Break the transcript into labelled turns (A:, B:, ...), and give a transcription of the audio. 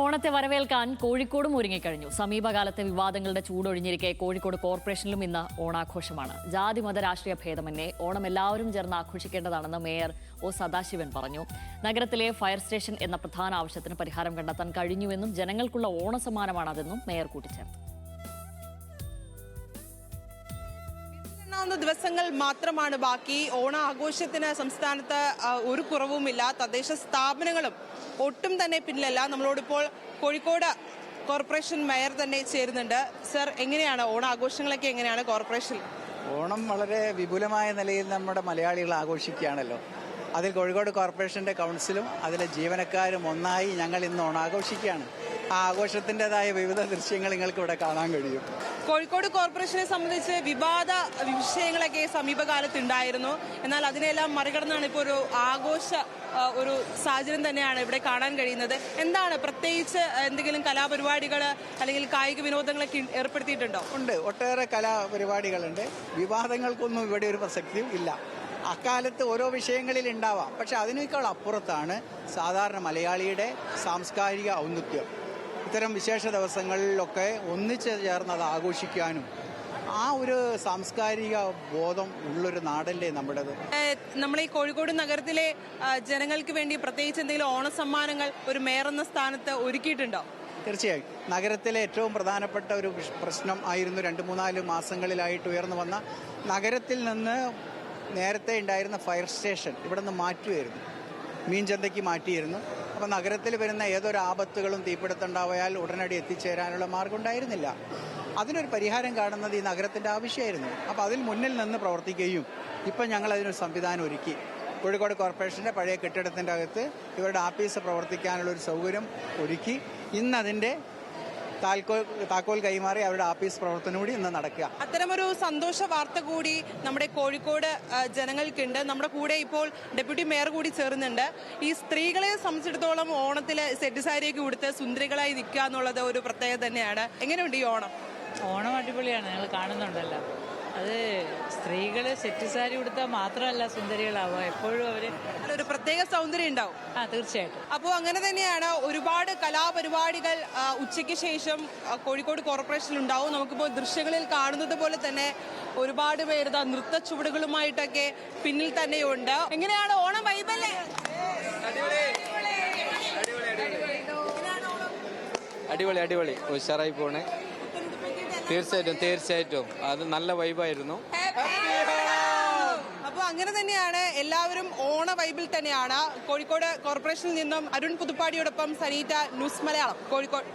A: ഓണത്തെ വരവേൽക്കാൻ കോഴിക്കോടും ഒരുങ്ങിക്കഴിഞ്ഞു. സമീപകാലത്തെ വിവാദങ്ങളുടെ ചൂടൊഴിഞ്ഞിരിക്കെ കോഴിക്കോട് കോർപ്പറേഷനിലും ഇന്ന് ഓണാഘോഷമാണ്. ജാതി മത രാഷ്ട്രീയ ഭേദമന്യേ ഓണം എല്ലാവരും ചേർന്ന് ആഘോഷിക്കേണ്ടതാണെന്ന് മേയർ ഒ സദാശിവൻ പറഞ്ഞു. നഗരത്തിലെ ഫയർ സ്റ്റേഷൻ എന്ന പ്രധാന ആവശ്യത്തിന് പരിഹാരം കണ്ടെത്താൻ കഴിഞ്ഞുവെന്നും ജനങ്ങൾക്കുള്ള ഓണസമ്മാനമാണതെന്നും മേയർ കൂട്ടിച്ചേർത്തു.
B: ദിവസങ്ങൾ മാത്രമാണ് ബാക്കി. ഓണാഘോഷത്തിന് സംസ്ഥാനത്ത് ഒരു കുറവുമില്ല. തദ്ദേശ സ്ഥാപനങ്ങളും ഒട്ടും തന്നെ പിന്നിലല്ല. നമ്മളോടിപ്പോൾ കോഴിക്കോട് കോർപ്പറേഷൻ മേയർ തന്നെ ചേരുന്നുണ്ട്. സർ, എങ്ങനെയാണ് ഓണാഘോഷങ്ങളൊക്കെ എങ്ങനെയാണ് കോർപ്പറേഷൻ?
C: ഓണം വളരെ വിപുലമായ നിലയിൽ നമ്മുടെ മലയാളികൾ ആഘോഷിക്കുകയാണല്ലോ. അതിൽ കോഴിക്കോട് കോർപ്പറേഷന്റെ കൗൺസിലും അതിലെ ജീവനക്കാരും ഒന്നായി ഞങ്ങൾ ഇന്ന് ഓണാഘോഷിക്കുകയാണ്. ആ ആഘോഷത്തിൻ്റെതായ വിവിധ ദൃശ്യങ്ങൾ നിങ്ങൾക്ക് ഇവിടെ കാണാൻ കഴിയും.
B: കോഴിക്കോട് കോർപ്പറേഷനെ സംബന്ധിച്ച് വിവാദ വിഷയങ്ങളൊക്കെ സമീപകാലത്ത് ഉണ്ടായിരുന്നു. എന്നാൽ അതിനെല്ലാം മറികടന്നാണ് ഇപ്പോൾ ഒരു ആഘോഷ ഒരു സാഹചര്യം തന്നെയാണ് ഇവിടെ കാണാൻ കഴിയുന്നത്. എന്താണ് പ്രത്യേകിച്ച് എന്തെങ്കിലും കലാപരിപാടികൾ അല്ലെങ്കിൽ കായിക വിനോദങ്ങളൊക്കെ ഏർപ്പെടുത്തിയിട്ടുണ്ടോ?
C: ഉണ്ട്, ഒട്ടേറെ കലാപരിപാടികളുണ്ട്. വിവാദങ്ങൾക്കൊന്നും ഇവിടെ ഒരു പ്രസക്തിയും ഇല്ല. അക്കാലത്ത് ഓരോ വിഷയങ്ങളിൽ ഉണ്ടാവാം, പക്ഷെ അതിനേക്കാൾ അപ്പുറത്താണ് സാധാരണ മലയാളിയുടെ സാംസ്കാരിക ഔന്നത്യം. ഇത്തരം വിശേഷ ദിവസങ്ങളിലൊക്കെ ഒന്നിച്ച് ചേർന്ന് അത് ആഘോഷിക്കാനും ആ ഒരു സാംസ്കാരിക ബോധം ഉള്ളൊരു നാടല്ലേ നമ്മുടേത്.
B: നമ്മൾ ഈ കോഴിക്കോട് നഗരത്തിലെ ജനങ്ങൾക്ക് വേണ്ടി പ്രത്യേകിച്ച് എന്തെങ്കിലും ഓണസമ്മാനങ്ങൾ ഒരു മേയർ എന്ന സ്ഥാനത്ത് ഒരുക്കിയിട്ടുണ്ടോ?
C: തീർച്ചയായും നഗരത്തിലെ ഏറ്റവും പ്രധാനപ്പെട്ട ഒരു പ്രശ്നം ആയിരുന്നു 2-3 മാസങ്ങളിലായിട്ട് ഉയർന്നു വന്ന നഗരത്തിൽ നിന്ന് നേരത്തെ ഉണ്ടായിരുന്ന ഫയർ സ്റ്റേഷൻ ഇവിടെ നിന്ന് മാറ്റുമായിരുന്നു, മീൻചന്തയ്ക്ക് മാറ്റിയിരുന്നു. അപ്പോൾ നഗരത്തിൽ വരുന്ന ഏതൊരു ആപത്തുകളും തീപിടുത്തമുണ്ടായാൽ ഉടനടി എത്തിച്ചേരാനുള്ള മാർഗം ഉണ്ടായിരുന്നില്ല. അതിനൊരു പരിഹാരം കാണുന്നത് ഈ നഗരത്തിൻ്റെ ആവശ്യമായിരുന്നു. അപ്പോൾ അതിൽ മുന്നിൽ നിന്ന് പ്രവർത്തിക്കുകയും ഇപ്പം ഞങ്ങൾ അതിനൊരു സംവിധാനം ഒരുക്കി. കോഴിക്കോട് കോർപ്പറേഷൻ്റെ പഴയ കെട്ടിടത്തിൻ്റെ അകത്ത് ഇവരുടെ ആഫീസ് പ്രവർത്തിക്കാനുള്ളൊരു സൗകര്യം ഒരുക്കി. ഇന്നതിൻ്റെ താക്കോൽ കൈമാറി അവരുടെ ആഫീസ് പ്രവർത്തനം കൂടി ഇന്ന് നടക്കുക.
B: അത്തരമൊരു സന്തോഷ വാർത്ത കൂടി നമ്മുടെ കോഴിക്കോട് ജനങ്ങൾക്കുണ്ട്. നമ്മുടെ കൂടെ ഇപ്പോൾ ഡെപ്യൂട്ടി മേയർ കൂടി ചേർന്നുണ്ട്. ഈ സ്ത്രീകളെ സംബന്ധിച്ചിടത്തോളം ഓണത്തില് സെറ്റ് സാരിയൊക്കെ ഉടുത്ത് സുന്ദരികളായി നിൽക്കുക എന്നുള്ളത് ഒരു പ്രത്യേകത തന്നെയാണ്. എങ്ങനെയുണ്ട് ഈ ഓണം?
D: ഓണം അടിപൊളിയാണ്, ഞങ്ങൾ കാണുന്നുണ്ടല്ലോ. അത് സ്ത്രീകള് സെറ്റ് സാരി ഉടുത്താൽ മാത്രമല്ല സുന്ദരികളാവുക, എപ്പോഴും അവര്
B: ഒരു പ്രത്യേക സൗന്ദര്യം ഉണ്ടാവും.
D: തീർച്ചയായിട്ടും.
B: അപ്പോൾ അങ്ങനെ തന്നെയാണ് ഒരുപാട് കലാപരിപാടികൾ ഉച്ചയ്ക്ക് ശേഷം കോഴിക്കോട് കോർപ്പറേഷനിൽ ഉണ്ടാവും. നമുക്കിപ്പോൾ ദൃശ്യങ്ങളിൽ കാണുന്നത് പോലെ തന്നെ ഒരുപാട് പേര് നൃത്ത ചുവടുകളുമായിട്ടൊക്കെ പിന്നിൽ തന്നെയുണ്ട്. എങ്ങനെയാണ് ഓണം വൈബല്ലേ?
E: അടിപൊളി അടിപൊളി ഉഷാറായി പോണേ. തീർച്ചയായിട്ടും അത് നല്ല വൈബായിരുന്നു.
B: അപ്പോൾ അങ്ങനെ തന്നെയാണ് എല്ലാവരും ഓണ വൈബിൽ തന്നെയാണ്. കോഴിക്കോട് കോർപ്പറേഷനിൽ നിന്നും അരുൺ പുതുപ്പാടിയോടൊപ്പം സനീറ്റ, ന്യൂസ് മലയാളം, കോഴിക്കോട്.